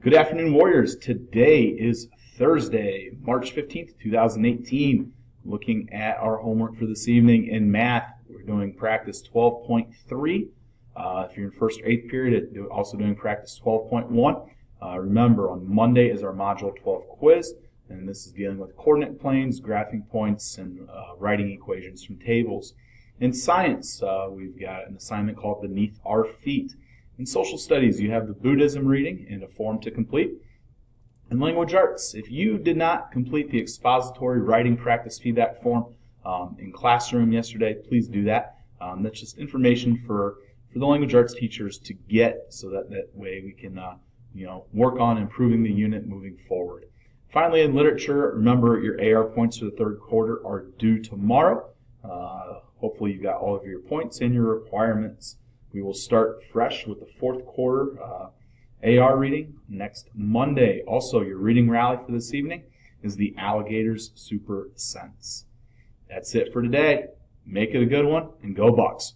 Good afternoon, Warriors. Today is Thursday, March 15th, 2018. Looking at our homework for this evening in math, we're doing practice 12.3. If you're in first or eighth period, also doing practice 12.1. Remember, on Monday is our Module 12 quiz, and this is dealing with coordinate planes, graphing points, and writing equations from tables. In science, we've got an assignment called Beneath Our Feet. In social studies, you have the Buddhism reading and a form to complete. In language arts, if you did not complete the expository writing practice feedback form in classroom yesterday, please do that. That's just information for the language arts teachers to get, so that way we can work on improving the unit moving forward. Finally, in literature, remember your AR points for the third quarter are due tomorrow. Hopefully you got all of your points and your requirements. We will start fresh with the fourth quarter AR reading next Monday. Also, your reading rally for this evening is the Alligators Super Sense. That's it for today. Make it a good one, and go Bucks.